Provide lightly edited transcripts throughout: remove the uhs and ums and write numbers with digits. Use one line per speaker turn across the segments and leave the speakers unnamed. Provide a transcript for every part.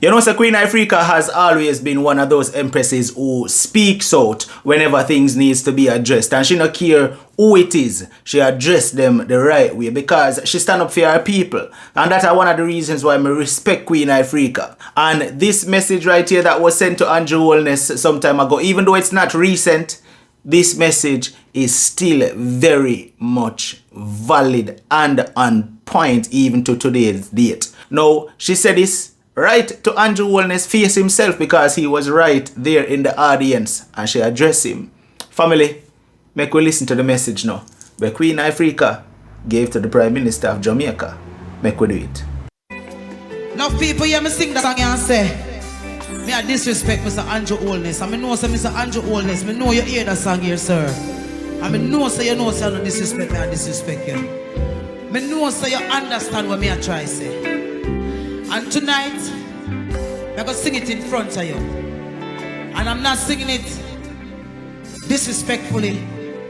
You know, so Queen Ifrica has always been one of those empresses who speaks out whenever things needs to be addressed. And she don't care who it is. She address them the right way because she stand up for her people. And that's one of the reasons why I respect Queen Ifrica. And this message right here that was sent to Andrew Holness some time ago, even though it's not recent, this message is still very much valid and on point even to today's date. Now, she said this right to Andrew Holness face himself because he was right there in the audience and she addressed him. Family, make we listen to the message now. But Queen Ifrica gave to the Prime Minister of Jamaica. Make we do it.
Enough people hear me sing that song and say, me I disrespect Mr. Andrew Holness. I know say Mr. Andrew Holness, me know you hear that song here, sir. I know say you know say I don't disrespect me, I disrespect you. Me know say you understand what me I try say. And tonight, I'm gonna sing it in front of you. And I'm not singing it disrespectfully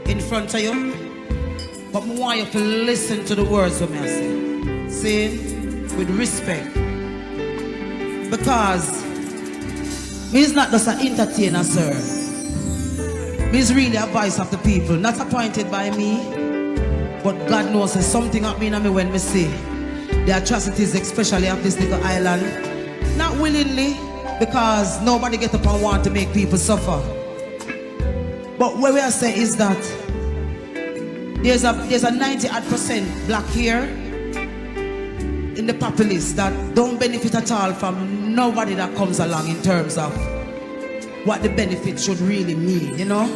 in front of you, but I want you to listen to the words of me I say. Say with respect. Because me is not just an entertainer, sir. Me is really a voice of the people, not appointed by me, but God knows there's something happening in me when me see the atrocities, especially of this little island. Not willingly, because nobody get up and want to make people suffer. But what we are saying is that there's a 90% black here in the populace that don't benefit at all from nobody that comes along in terms of what the benefit should really mean, you know?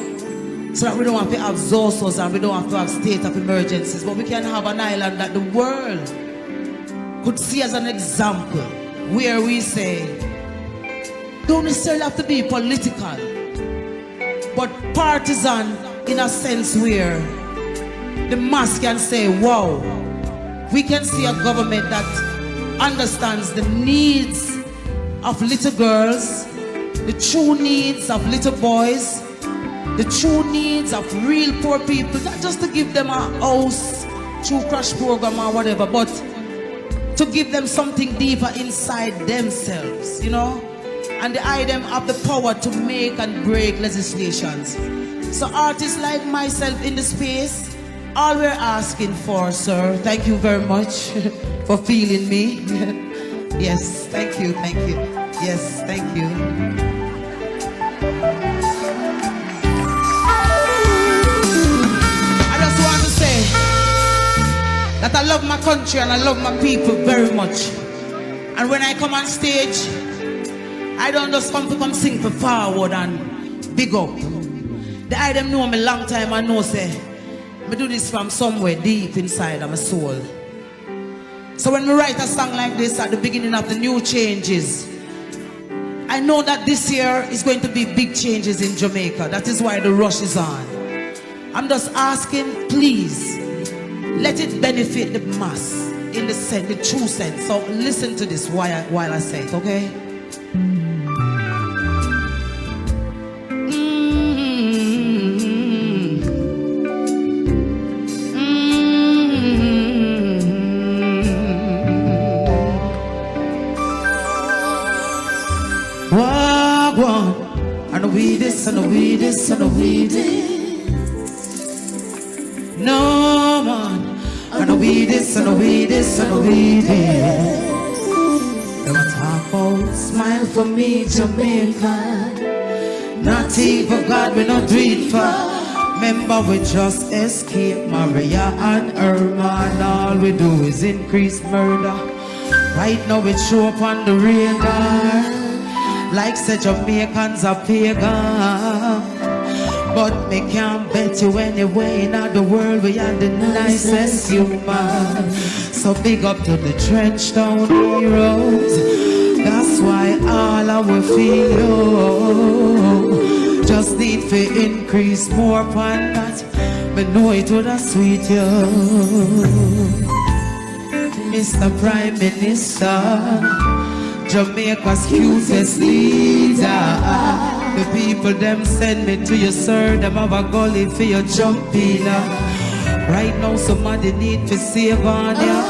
So that we don't have to have ZOSOs and we don't have to have state of emergencies, but we can have an island that the world could see as an example where we say, don't necessarily have to be political, but partisan in a sense where the mass can say, wow, we can see a government that understands the needs of little girls, the true needs of little boys, the true needs of real poor people, not just to give them a house through crash program or whatever, but to give them something deeper inside themselves, you know? And the item have the power to make and break legislations. So artists like myself in the space, all we're asking for, sir, thank you very much for feeling me. Yes, thank you, thank you. Yes, thank you. I just want to say that I love my country and I love my people very much. And when I come on stage, I don't just come to sing for forward and big up. The item know me long time and know say, I do this from somewhere deep inside of my soul. So when we write a song like this at the beginning of the new changes, I know that this year is going to be big changes in Jamaica. That is why the rush is on. I'm just asking, please, let it benefit the mass in the true sense. So listen to this while I say it, okay? And we this, and we this, and we this. No man. And we this, and we this, and we this. Don't talk about smile for me, Jamaica. Not even God, we not do it for. Remember we just escape Maria and Irma, and all we do is increase murder. Right now we show up on the radar. Like say Jamaicans are pagan, but me can't bet you anyway. In the world we are the nicest human. So big up to the trench town heroes. That's why all our feel just need to increase more upon that. But know it would have sweet you, Mr. Prime Minister, Jamaica's cutest leader. The people them send me to you, sir. Them have a gully for your jumping. Right now somebody need to save on ya.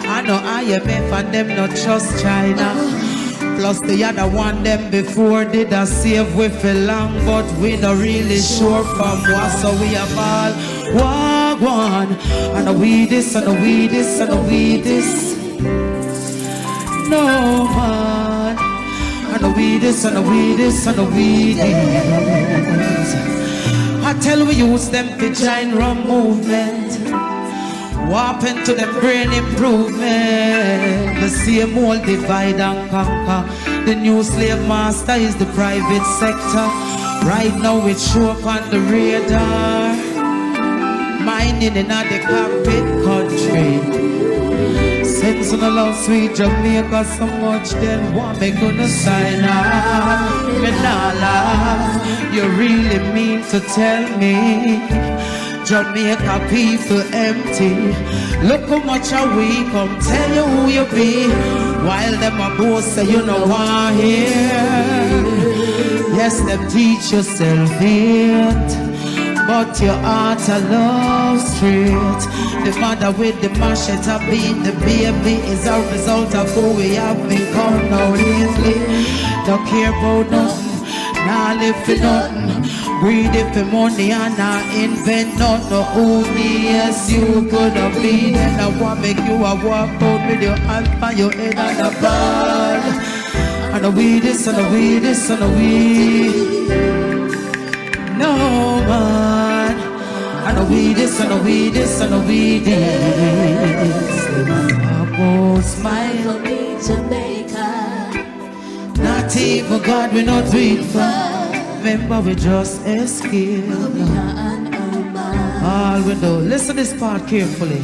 I know IMF and them not trust China. Plus the other one them before did a save we for long, but we not really sure from what, so we have all walk one. And we this, and we this, and we this. No man. And we this, and we this, and we this. I tell we use them to join rum movement. Warp into the brain improvement. The same old divide and conquer. The new slave master is the private sector. Right now it show up on the radar. Mining in the carpet country. Sense on the love sweet Jamaica so much, then what me gonna sign up? Me nah laugh. You really mean to tell me Jamaica people empty? Look how much a we come tell you who you be, while them a boast say you know why here. Yes, them teach yourself it, but your heart a love straight. The mother with the machete beat the baby is a result of who we have become now lately. Don't care about nothing, nah live for nothing. Greedy for money and not invent nothing. No only yes you could have been. And I want make you a walk out with your hand on your head and a ball. And we this, and we this, and we. No man. And we this, and we this, and we this. Oh, smile me Jamaica. Not even God we not do it for. Remember we just escape. All we do. Listen this part carefully.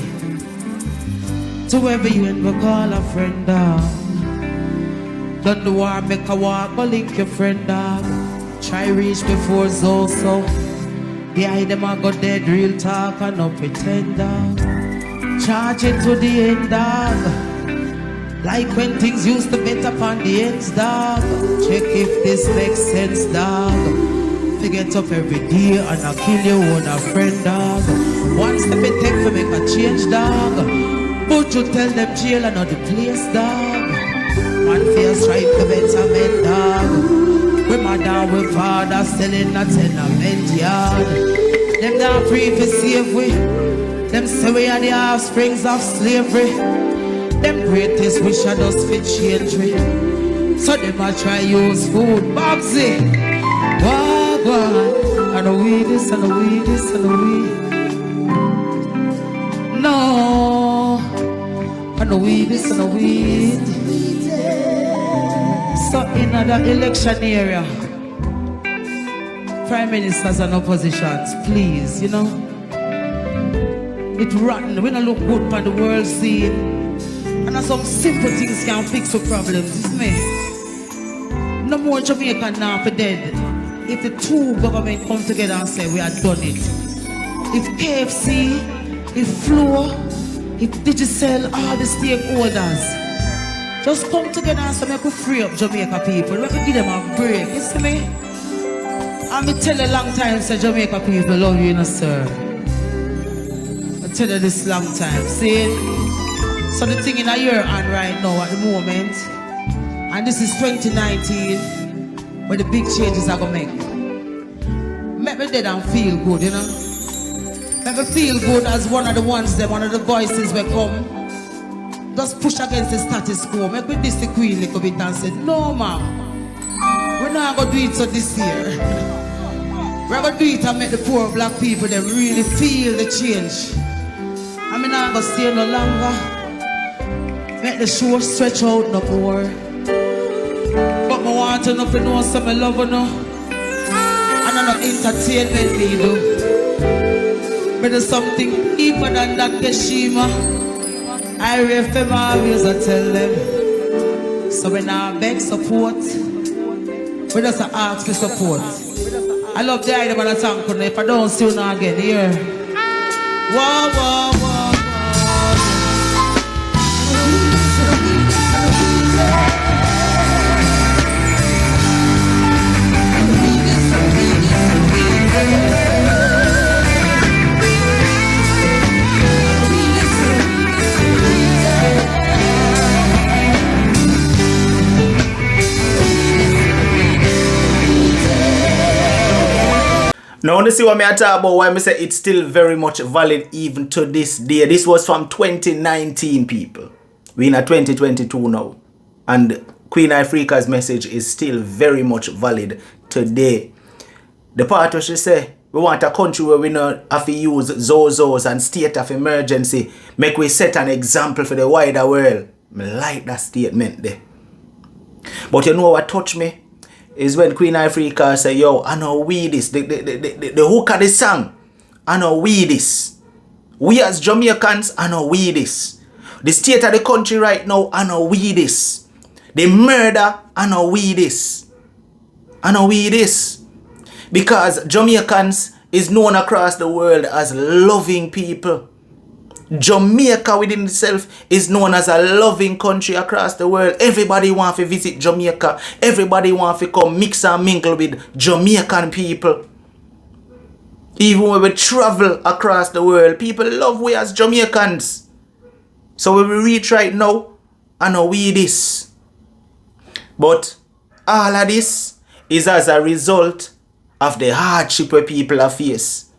To wherever you end, we call a friend down. Done the war, make a walk, but link your friend down. Try reach before so. Behind them I got dead real talk and no pretend dog. Charge it to the end dog. Like when things used to bet upon the ends dog. Check if this makes sense dog. Forget up every day and I kill you on a friend dog. One step it take to make a change dog. But you tell them jail and not the place dog. One fair strike the better men dog. We mother, we father, selling a tenement yard. Them not free for save we. Them say we are the offsprings of slavery. Them greatest wish I just fit change we. So them a try use food, Babsy. Wah, wah. And we this, and we this, and we. No. And we this, and we. So in the election area, prime ministers and oppositions, please, you know, it's rotten. We don't look good for the world scene. And some simple things can fix the problems. It's me. No more Jamaican now for dead. If the two governments come together and say we have done it. If KFC, if Flow, if Digicel, all the stakeholders just come together and say, make we free up Jamaica people. Let me give them a break. You see me? And me tell you long time, say Jamaica people love you, you know, sir. I tell you this long time. See? So the thing in a year and right now at the moment, and this is 2019, where the big changes are going to make me dead and feel good, you know? Make me feel good as one of the ones, one of the voices will come. Just push against the status quo. Make me disagree a little bit and say, no, ma'am. We're not going to do it so this year. We're going to do it and make the poor black people them really feel the change. I'm not going to stay no longer. Make the show stretch out no more. But I want to know if you know some love or no. And I'm not entertainment me do. But there's something deeper than that Keshima. I refer my always I tell them. So when I beg support, we just ask for support. I love the idea of a thank you. If I don't see you now again here. Whoa, whoa, whoa, whoa.
Now, you see what I talk about, why I say it's still very much valid even to this day. This was from 2019, people. We're in a 2022 now. And Queen Ifrica's message is still very much valid today. The part where she say, we want a country where we not have to use Zozos and state of emergency. Make we set an example for the wider world. I like that statement there. But you know what touched me? Is when Queen Ifrica say, yo, I know we this. The hook of the song, I know we this. We as Jamaicans, I know we this. The state of the country right now, I know we this. The murder, I know we this. I know we this. Because Jamaicans is known across the world as loving people. Jamaica within itself is known as a loving country across the world. Everybody wants to visit Jamaica. Everybody wants to come mix and mingle with Jamaican people. Even when we travel across the world, people love we as Jamaicans. So when we reach right now, I know we this. But all of this is as a result of the hardship where people are face.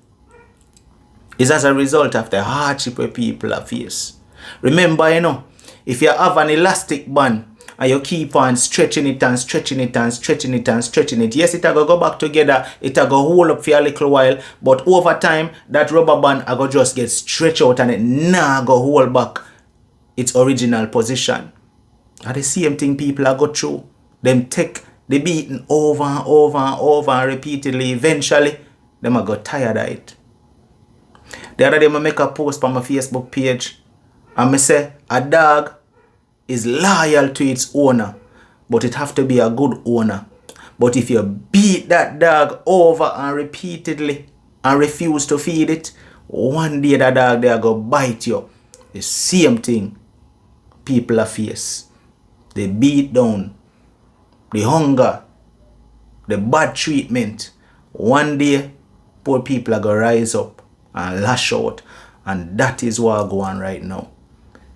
Is as a result of the hardship where people are face. Remember, you know, if you have an elastic band and you keep on stretching it and stretching it and stretching it and stretching it, yes, it will go back together, it will go hold up for a little while, but over time, that rubber band will just get stretched out and it nah go hold back its original position. And the same thing people are go through. Them take the beating over and over and over and repeatedly. Eventually, them will go tired of it. The other day, I make a post on my Facebook page and I say, a dog is loyal to its owner, but it have to be a good owner. But if you beat that dog over and repeatedly and refuse to feed it, one day that dog there go bite you. The same thing people are face. They beat down, the hunger, the bad treatment. One day, poor people are going to rise up and lash out, and that is what go on right now.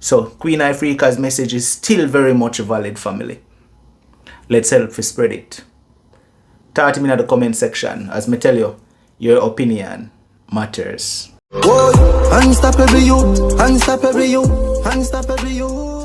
So Queen Ifrica's message is still very much valid, family. Let's help to spread it. Talk to me in the comment section. As me tell you, your opinion matters.
Unstoppable you, unstoppable you, unstoppable you.